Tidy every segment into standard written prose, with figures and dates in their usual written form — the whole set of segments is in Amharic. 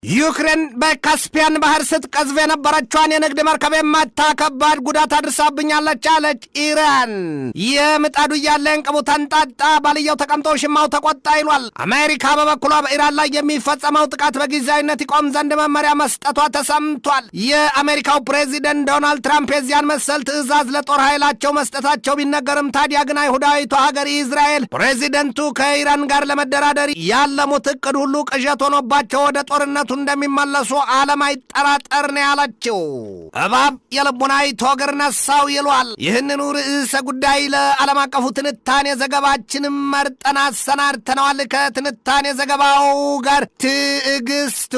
ዩክሬን በካስፒያን ባህር ስትቀዝፍ የነበረችውን የንግድ መርከብ የማታ ከባድ ጉዳት አድርሳብኛለች አለች ኢራን። የምጣዱ እያለ እንቅቡ ተንጣጣ፣ ባልየው ተቀምጦ ሽማው ተቆጣ ይሏል። አሜሪካ በበኩሏ በኢራን ላይ የሚፈጸመው ጥቃት በጊዜያዊነት ይቆም ዘንድ መመሪያ መስጠቷ ተሰምቷል። የአሜሪካው ፕሬዚደንት ዶናልድ ትራምፕ የዚያን መሰል ትዕዛዝ ለጦር ኃይላቸው መስጠታቸው ቢነገርም ታዲያ ግን አይሁዳዊቷ ሀገር እስራኤል ፕሬዚደንቱ ከኢራን ጋር ለመደራደር ያለሙት እቅድ ሁሉ ቅዠት ሆኖባቸው ወደ ጦርነቱ እንደሚመለሱ ዓለም አይጠራጠር ነው ያለችው። እባብ የልቡን አይቶ እግር ነሳው ይሏል። ይህንኑ ርዕሰ ጉዳይ ለዓለም አቀፉ ትንታኔ ዘገባችንም መርጠን አሰናድተነዋል። ከትንታኔ ዘገባው ጋር ትዕግስቱ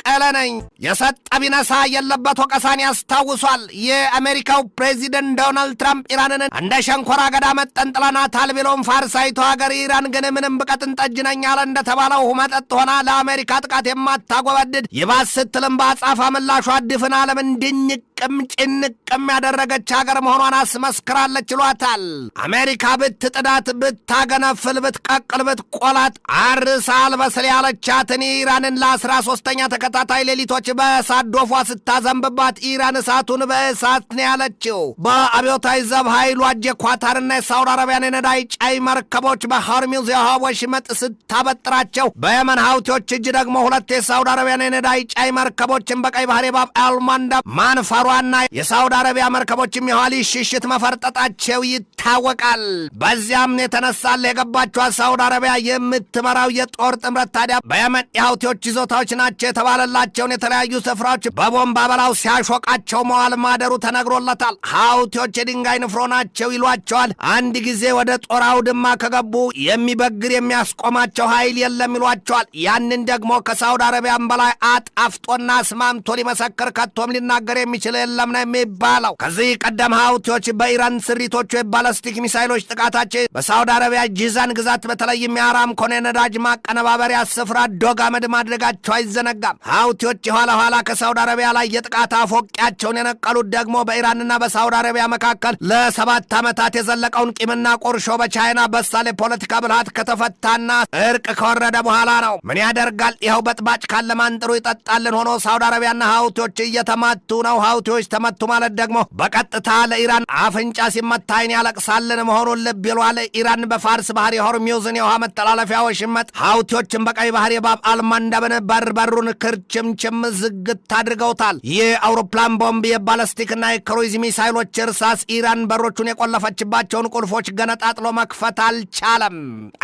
ቀለነኝ። የሰጠ ቢነሳ የለበት ወቀሳን ያስታውሷል። የአሜሪካው ፕሬዚደንት ዶናልድ ትራምፕ ኢራንን እንደ ሸንኮራ አገዳ መጠንጥለናታል ቢሎም ፋርሳይቱ ሀገር ኢራን ግን ምንም ብቀጥን ጠጅ ነኝ ያለ እንደተባለው መጠጥ ሆና ለአሜሪካ ጥቃት የማታጎበድድ ይባስ ስትልም በአጻፋ ምላሿ ድፍን ዓለም እንድንቅም ጭንቅም ያደረገች ሀገር መሆኗን አስመስክራለች ይሏታል። አሜሪካ ብትጥዳት፣ ብታገነፍል፣ ብትቀቅል፣ ብትቆላት አርሳ አልበስል ያለቻትን ኢራንን ለ13ኛ ተከታታይ ሌሊቶች በእሳት ዶፏ ስታዘንብባት ኢራን እሳቱን በእሳት ነው ያለችው። በአብዮታዊ ዘብ ኃይሉ አጀ ኳታርና የሳውዲ አረቢያን የነዳጅ ጫይ መርከቦች በሆርሙዝ የውሃ ወሽመጥ ስታበጥራቸው፣ በየመን ሀውቲዎች እጅ ደግሞ ሁለት የሳውዲ አረቢያን የነዳጅ ጫይ መርከቦችን በቀይ ባህር የባብ አልማንዳብ ማንፈሯና የሳውዲ አረቢያ መርከቦችም የኋሊ ሽሽት መፈርጠጣቸው ይታወቃል። በዚያም የተነሳለ የገባቸው ሳውዲ አረቢያ የምትመራው የጦር ጥምረት ታዲያ በየመን የሀውቲዎች ይዞታዎች ናቸው የተባለላቸውን የተለያዩ ስፍራዎች በቦምብ አበላው ሲያሾቃቸው መዋል ማደሩ ተነግሮለታል። ሀውቲዎች የድንጋይ ንፍሮ ናቸው ይሏቸዋል። አንድ ጊዜ ወደ ጦር አውድማ ከገቡ የሚበግር የሚያስቆማቸው ኃይል የለም ይሏቸዋል። ያንን ደግሞ ከሳውዲ አረቢያም በላይ አጣፍጦና አስማምቶ ሊመሰክር ከቶም ሊናገር የሚችል የለም ነው የሚባለው። ከዚህ ቀደም ሀውቲዎች በኢራን ስሪቶቹ የባለስቲክ ሚሳይሎች ጥቃታቸው በሳውዲ አረቢያ ጂዛን ግዛት በተለይም የአራምኮን የነዳጅ ማቀነባበሪያ ስፍራ ዶግ አመድ ማድረጋቸው አይዘነጋም። ሀውቲዎች የኋላ ከሳውዲ አረቢያ ላይ የጥቃት አፎቂያቸውን የነቀሉት ደግሞ በኢራንና በሳውዲ አረቢያ መካከል ለ7 ዓመታት የዘለቀውን ቂምና ቁርሾ በቻይና በሳል የፖለቲካ ብልሃት ከተፈታና እርቅ ከወረደ በኋላ ነው። ምን ያደርጋል፣ ይኸው በጥባጭ ካለ ማንጥሩ ይጠጣልን ሆኖ ሳውዲ አረቢያና ሀውቲዎች እየተማቱ ነው። ሀውቲዎች ተመቱ ማለት ደግሞ በቀጥታ ለኢራን አፍንጫ ሲመታ አይን ያለቅሳልን መሆኑን ልብ ይሏል። ኢራን በፋርስ ባህር የሆርሙዝን የውሃ መተላለፊያ ወሽመጥ፣ ሀውቲዎችን በቀይ ባህር የባብ አልማንዳብን በሩን ክርችምችም ዝግት አድርገውታል። የአውሮፕላን ቦምብ፣ የባለስቲክና የክሩይዝ ሚሳይሎች እርሳስ ኢራን በሮቹን የቆለፈችባቸውን ቁልፎች ገነጣጥሎ መክፈት አልቻለም።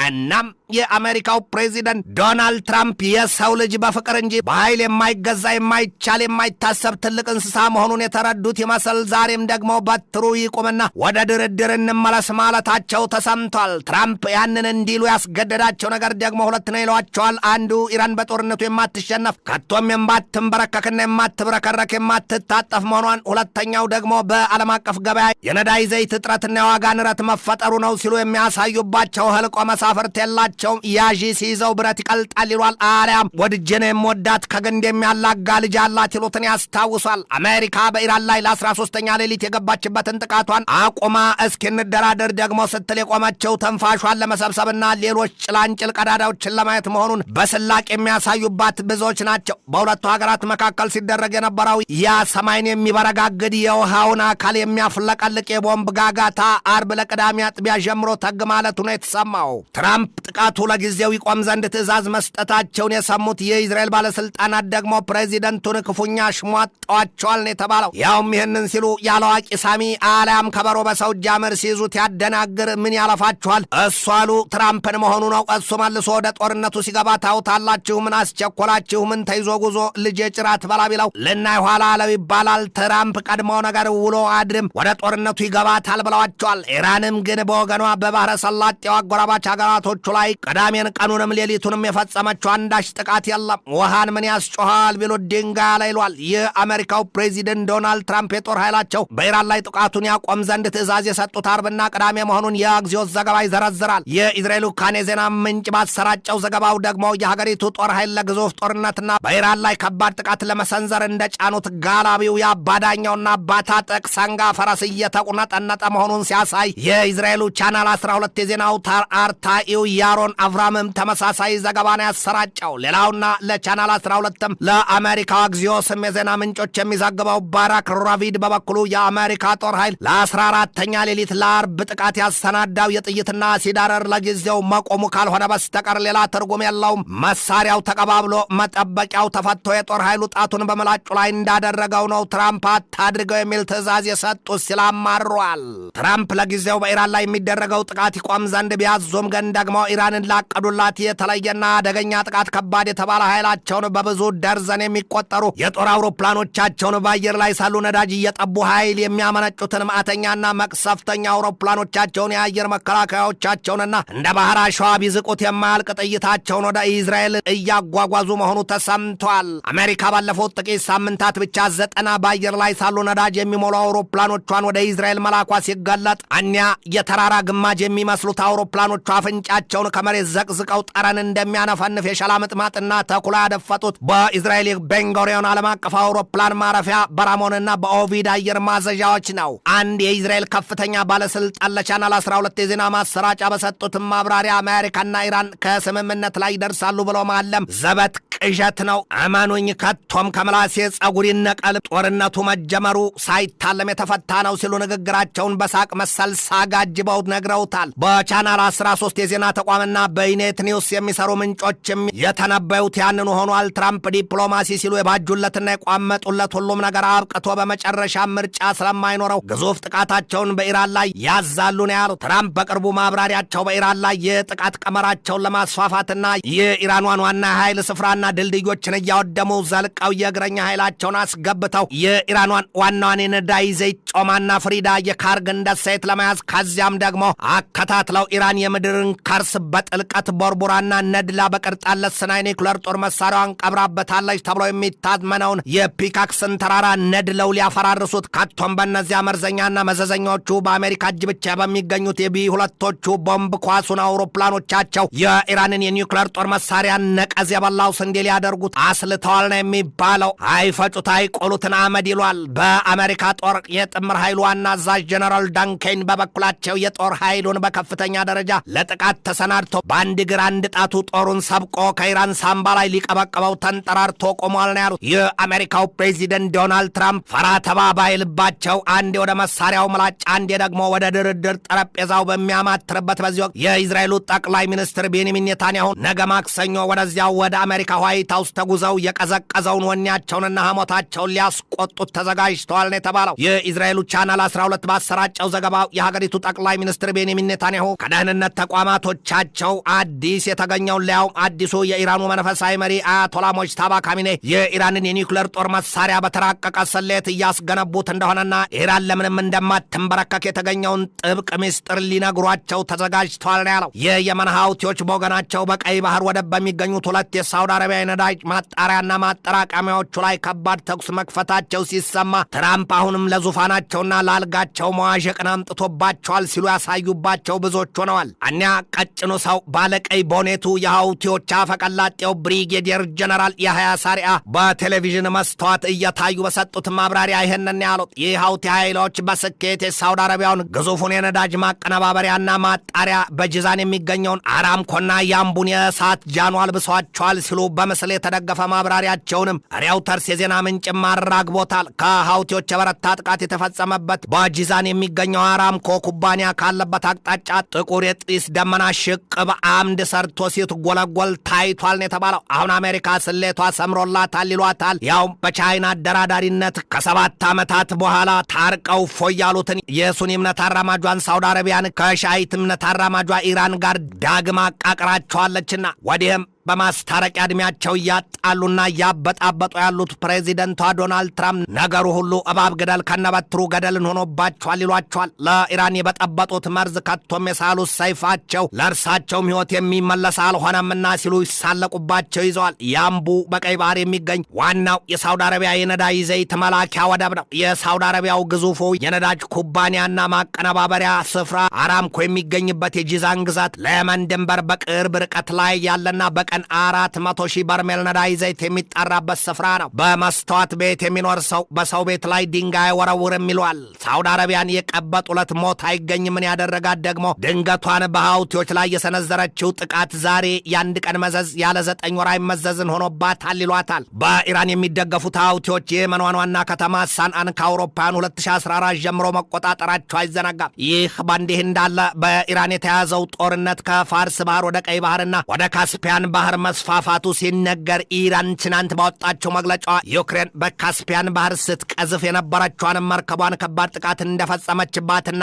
እናም የአሜሪካው ፕሬዚደንት ዶናልድ ትራምፕ የሰው ልጅ በፍቅር እንጂ በኃይል የማይገዛ የማይቻል የማይታሰብ ትልቅ እንስሳ መሆኑን የተረዱት ይመስል ዛሬም ደግሞ በትሩ ይቁምና ወደ ድርድር እንመለስ ማለታቸው ተሰምቷል። ትራምፕ ያንን እንዲሉ ያስገደዳቸው ነገር ደግሞ ሁለት ነው ይሏቸዋል። አንዱ ኢራን በጦርነቱ የማትሸነፍ ከቶም የማትንበረከክና የማትብረከረክ የማትታጠፍ መሆኗን፣ ሁለተኛው ደግሞ በዓለም አቀፍ ገበያ የነዳጅ ዘይት እጥረትና የዋጋ ንረት መፈጠሩ ነው ሲሉ የሚያሳዩባቸው ህልቆ መሳፍርት የላቸውም። ያዢ ሲይዘው ብረት ይቀልጣል ይሏል። አሊያም ወድጄን የምወዳት ከግንድ የሚያላጋ ልጅ አላት ይሉትን ያስታውሷል። አሜሪካ በኢራን ላይ ለ13ኛ ሌሊት የገባችበትን ጥቃቷን አቁማ እስኪንደራደር ደግሞ ስትል የቆመችው ተንፋሿን ለመሰብሰብና ሌሎች ጭላንጭል ቀዳዳዎችን ለማየት መሆኑን በስላቅ የሚያሳዩባት ብዙዎች ናቸው። በሁለቱ ሀገራት መካከል ሲደረግ የነበረው ያ ሰማይን የሚበረጋግድ የውሃውን አካል የሚያፍለቀልቅ የቦምብ ጋጋታ አርብ ለቅዳሜ አጥቢያ ጀምሮ ተግ ማለቱ ነው የተሰማው። ትራምፕ ጥቃቱ ለጊዜው ይቆም ዘንድ ትዕዛዝ መስጠታቸውን የሰሙት የእስራኤል ባለስልጣናት ደግሞ ፕሬዚደንቱን ክፉኛ ሽሟጠዋቸዋል ነው የተባለው። ያውም ይህንን ሲሉ ያለዋቂ ሳሚ አሊያም ከበሮ በሰው ጃምር ሲይዙት ያደናግር ምን ያለፋችኋል እሱ አሉ ትራምፕን መሆኑ ነው። እሱ መልሶ ወደ ጦርነቱ ሲገባ ታውታላችሁ፣ ምን አስቸኮላችሁ፣ ምን ተይዞ ጉዞ ልጅ ጭራት በላ ቢለው ልናይ ኋላ አለው ይባላል። ትራምፕ ቀድሞው ነገር ውሎ አድርም ወደ ጦርነቱ ይገባታል ብለዋቸዋል። ኢራንም ግን በወገኗ በባህረ ሰላጤው አጎራባች ሀገራቶቹ ላይ ቅዳሜን ቀኑንም ሌሊቱንም የፈጸመችው አንዳች ጥቃት የለም። ውሃን ምን ያስጮሃል ቢሉት ድንጋይ ላይ ይሏል። የአሜሪካው ፕሬዚደንት ፕሬዚደንት ዶናልድ ትራምፕ የጦር ኃይላቸው በኢራን ላይ ጥቃቱን ያቆም ዘንድ ትዕዛዝ የሰጡት አርብና ቅዳሜ መሆኑን የአግዚዮስ ዘገባ ይዘረዝራል። የእስራኤሉ ካን የዜና ምንጭ ባሰራጨው ዘገባው ደግሞ የሀገሪቱ ጦር ኃይል ለግዙፍ ጦርነትና በኢራን ላይ ከባድ ጥቃት ለመሰንዘር እንደጫኑት ጋላቢው የአባዳኛውና ባታጠቅ ሰንጋ ፈረስ እየተቁነጠነጠ መሆኑን ሲያሳይ የእስራኤሉ ቻናል 12 የዜና አውታር አርታኢው ያሮን አቭራምም ተመሳሳይ ዘገባን ያሰራጨው። ሌላውና ለቻናል 12ም ለአሜሪካው አግዚዮስም የዜና ምንጮች የሚዘግበው ባራክ ራቪድ በበኩሉ የአሜሪካ ጦር ኃይል ለ14ኛ ሌሊት ለአርብ ጥቃት ያሰናዳው የጥይትና ሲዳረር ለጊዜው መቆሙ ካልሆነ በስተቀር ሌላ ትርጉም የለውም። መሳሪያው ተቀባብሎ መጠበቂያው ተፈቶ የጦር ኃይሉ ጣቱን በመላጩ ላይ እንዳደረገው ነው ትራምፕ አታድርገው የሚል ትዕዛዝ የሰጡት ሲል አማሯል። ትራምፕ ለጊዜው በኢራን ላይ የሚደረገው ጥቃት ይቆም ዘንድ ቢያዙም ግን ደግሞ ኢራንን ላቀዱላት የተለየና አደገኛ ጥቃት ከባድ የተባለ ኃይላቸውን በብዙ ደርዘን የሚቆጠሩ የጦር አውሮፕላኖቻቸውን በአየር ላይ ሳሉ ነዳጅ እየጠቡ ኃይል የሚያመነጩትን ማዕተኛና መቅሰፍተኛ አውሮፕላኖቻቸውን የአየር መከላከያዎቻቸውንና እንደ ባህር አሸዋ ቢዝቁት የማያልቅ ጥይታቸውን ወደ እስራኤል እያጓጓዙ መሆኑ ተሰምቷል። አሜሪካ ባለፉት ጥቂት ሳምንታት ብቻ 90 በአየር ላይ ሳሉ ነዳጅ የሚሞሉ አውሮፕላኖቿን ወደ እስራኤል መላኳ ሲገለጥ እኒያ የተራራ ግማጅ የሚመስሉት አውሮፕላኖቿ አፍንጫቸውን ከመሬት ዘቅዝቀው ጠረን እንደሚያነፈንፍ የሸላ ምጥማጥና ተኩላ ያደፈጡት በእስራኤል ቤንጎሪዮን ዓለም አቀፍ አውሮፕላን ማረፊያ በራሞንና በኦቪድ አየር ማዘዣዎች ነው። አንድ የእስራኤል ከፍተኛ ባለስልጣን ለቻናል 12 የዜና ማሰራጫ በሰጡት ማብራሪያ አሜሪካና ኢራን ከስምምነት ላይ ይደርሳሉ ብሎ ማለም ዘበት ቅዠት ነው፣ እመኑኝ ከቶም ከምላሴ ጸጉር ይነቀል፣ ጦርነቱ መጀመሩ ሳይታለም የተፈታ ነው ሲሉ ንግግራቸውን በሳቅ መሰል ሳጋጅበው ነግረውታል። በቻናል 13 የዜና ተቋምና በኢኔት ኒውስ የሚሰሩ ምንጮችም የተነበዩት ያንኑ ሆኗል። ትራምፕ ዲፕሎማሲ ሲሉ የባጁለትና የቋመጡለት ሁሉም ነገር አብቅቶ በመጨረሻ ምርጫ ስለማይኖረው ግዙፍ ጥቃታቸውን በኢራን ላይ ያዛሉ ነው ያሉት። ትራምፕ በቅርቡ ማብራሪያቸው በኢራን ላይ የጥቃት ቀመራቸውን ለማስፋፋትና የኢራኗን ዋና ኃይል ስፍራና ድልድዮችን እያወደሙ ዘልቀው የእግረኛ ኃይላቸውን አስገብተው የኢራኗን ዋናዋን የነዳጅ ዘይት ጮማና ፍሪዳ የካርግን ደሴት ለመያዝ ከዚያም ደግሞ አከታትለው ኢራን የምድርን ከርስ በጥልቀት ቦርቡራና ነድላ በቅርጣለት ስናይ ኒኩለር ጦር መሳሪያዋን ቀብራበታለች ተብሎ የሚታመነውን የፒካክስን ተራራ ነድለው ሊያፈራርሱት ከቶም በእነዚያ መርዘኛና መዘዘኛዎቹ በአሜሪካ እጅ ብቻ በሚገኙት የቢ2ቶቹ ቦምብ ኳሱን አውሮፕላኖቻቸው የኢራንን የኒኩለር ጦር መሳሪያ ነቀዝ የበላው ስንዴ ሊያደርጉት አስልተዋል ነው የሚባለው። አይፈጩት አይቆሉትን አመድ ይሏል። በአሜሪካ ጦር የጥምር ኃይሉ ዋና አዛዥ ጀነራል ዳንኬን በበኩላቸው የጦር ኃይሉን በከፍተኛ ደረጃ ለጥቃት ተሰናድቶ በአንድ እግር አንድ ጣቱ ጦሩን ሰብቆ ከኢራን ሳምባ ላይ ሊቀበቀበው ተንጠራርቶ ቆሟል ነው ያሉት። የአሜሪካው ፕሬዚደንት ዶናልድ ትራምፕ ፈራ ተባ ባይልባቸው አንዴ ወደ መሳሪያው ምላጭ አንዴ ደግሞ ወደ ድርድር ጠረጴዛው በሚያማትርበት በዚህ ወቅት የእስራኤሉ ጠቅላይ ሚኒስትር ቤንያሚን ኔታንያሁ ነገ ማክሰኞ ወደዚያው ወደ አሜሪካ ዋይት ሃውስ ተጉዘው የቀዘቀዘውን ወኔያቸውንና ሐሞታቸውን ሊያስቆጡት ተዘጋጅተዋል ነው የተባለው። የእስራኤሉ ቻናል 12 ባሰራጨው ዘገባው የሀገሪቱ ጠቅላይ ሚኒስትር ቤንያሚን ኔታንያሁ ከደህንነት ተቋማቶቻቸው አዲስ የተገኘውን ሊያው አዲሱ የኢራኑ መንፈሳዊ መሪ አያቶላ ሞጅታባ ካሚኔ የኢራንን የኒውክሌር ጦር መሳሪያ በተራቀቀ ስሌት እያስገነቡት እንደሆነና ኢራን ለምንም እንደማትንበረከክ የተገኘውን ጥብቅ ምስጢር ሊነግሯቸው ተዘጋጅተዋል ነው ያለው። የየመን ሀውቲዎች በወገናቸው በቀይ ባህር ወደብ በሚገኙት ሁለት የሳውዲ አረቢያ የነዳጅ ማጣሪያና ማጠራቀሚያዎቹ ላይ ከባድ ተኩስ መክፈታቸው ሲሰማ ትራምፕ አሁንም ለዙፋናቸውና ለአልጋቸው መዋዠቅን አምጥቶባቸዋል ሲሉ ያሳዩባቸው ብዙዎች ሆነዋል። እኒያ ቀጭኑ ሰው ባለቀይ ቦኔቱ የሀውቲዎች አፈቀላጤው ብሪጌዲየር ጀነራል የሐያ ሳሪያ በቴሌቪዥን መስተዋት እየታዩ በሰጡት ማብራሪያ ይህንን ያሉት የሀውቲ ኃይሎች በስኬት የሳውዲ አረቢያውን ግዙፉን የነዳጅ ማቀነባበሪያና ማጣሪያ በጅዛን የሚገኘውን አራምኮና ያምቡን የእሳት ጃኑ አልብሷቸዋል ሲሉ በምስል የተደገፈ ማብራሪያቸውንም ሪያውተርስ የዜና ምንጭ ማራግቦታል። ከሀውቲዎች የበረታ ጥቃት የተፈጸመበት በጂዛን የሚገኘው አራምኮ ኩባንያ ካለበት አቅጣጫ ጥቁር የጢስ ደመና ሽቅብ አምድ ሰርቶ ሲትጎለጎል ታይቷል ነው የተባለው። አሁን አሜሪካ ስሌቷ ሰምሮላታል ይሏታል። ያው በቻይና አደራዳሪነት ከ7 ዓመታት በኋላ ታርቀው ፎያሉትን የሱኒ እምነት አራማጇን ሳውዲ አረቢያን ከሻይት እምነት አራማጇ ኢራን ጋር ዳግም አቃቅራቸዋለችና ወዲህም በማስታረቂያ ዕድሜያቸው እያጣሉና እያበጣበጡ ያሉት ፕሬዚደንቷ ዶናልድ ትራምፕ ነገሩ ሁሉ እባብ ገደል ከነበትሩ ገደልን ሆኖባቸዋል ይሏቸዋል። ለኢራን የበጠበጡት መርዝ ከቶም የሳሉት ሰይፋቸው ለእርሳቸውም ሕይወት የሚመለስ አልሆነምና ሲሉ ይሳለቁባቸው ይዘዋል። ያምቡ በቀይ ባህር የሚገኝ ዋናው የሳውዲ አረቢያ የነዳጅ ዘይት መላኪያ ወደብ ነው። የሳውዲ አረቢያው ግዙፉ የነዳጅ ኩባንያና ማቀነባበሪያ ስፍራ አራምኮ የሚገኝበት የጂዛን ግዛት ለየመን ድንበር በቅርብ ርቀት ላይ ያለና በቀን 400,000 በርሜል ነዳጅ ዘይት የሚጣራበት ስፍራ ነው። በመስተዋት ቤት የሚኖር ሰው በሰው ቤት ላይ ድንጋይ ወረውርም ይሏል። ሳውዲ አረቢያን የቀበጡለት ሞት አይገኝ ምን ያደረጋት ደግሞ ድንገቷን በሀውቲዎች ላይ የሰነዘረችው ጥቃት ዛሬ የአንድ ቀን መዘዝ ያለ 9 ወር አይመዘዝን ሆኖባታል ይሏታል። በኢራን የሚደገፉት ሀውቲዎች የየመኗን ዋና ከተማ ሳንአን ከአውሮፓውያኑ 2014 ጀምሮ መቆጣጠራቸው አይዘነጋም። ይህ በእንዲህ እንዳለ በኢራን የተያዘው ጦርነት ከፋርስ ባህር ወደ ቀይ ባህርና ወደ ካስፒያን ባህር መስፋፋቱ ሲነገር ኢራን ትናንት ባወጣቸው መግለጫዋ ዩክሬን በካስፒያን ባህር ስትቀዝፍ የነበረችዋን መርከቧን ከባድ ጥቃት እንደፈጸመችባትና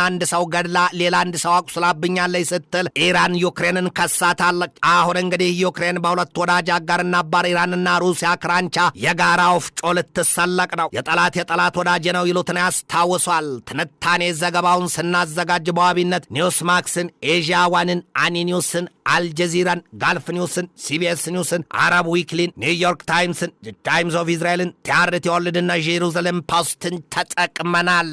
አንድ ሰው ገድላ ሌላ አንድ ሰው አቁስላብኛለች ስትል ኢራን ዩክሬንን ከሳታለች። አሁን እንግዲህ ዩክሬን በሁለት ወዳጅ አጋርና አባር ኢራንና ሩሲያ ክራንቻ የጋራ ወፍጮ ልትሰለቅ ነው። የጠላት ወዳጅ ነው ይሉትን ያስታውሷል። ትንታኔ ዘገባውን ስናዘጋጅ በዋቢነት ኒውስ ማክስን፣ ኤዥያ ዋንን፣ አኒ ኒውስን፣ አልጀዚራን፣ ጋልፍ ኒውስን፣ ሲቢኤስ ኒውስን፣ አረብ ዊክሊን፣ ኒውዮርክ ታይምስን፣ ታይምስ ኦፍ ኢዝራኤልን፣ ቲአርቲ ወርልድና ጄሩሳሌም ፖስትን ተጠቅመናል።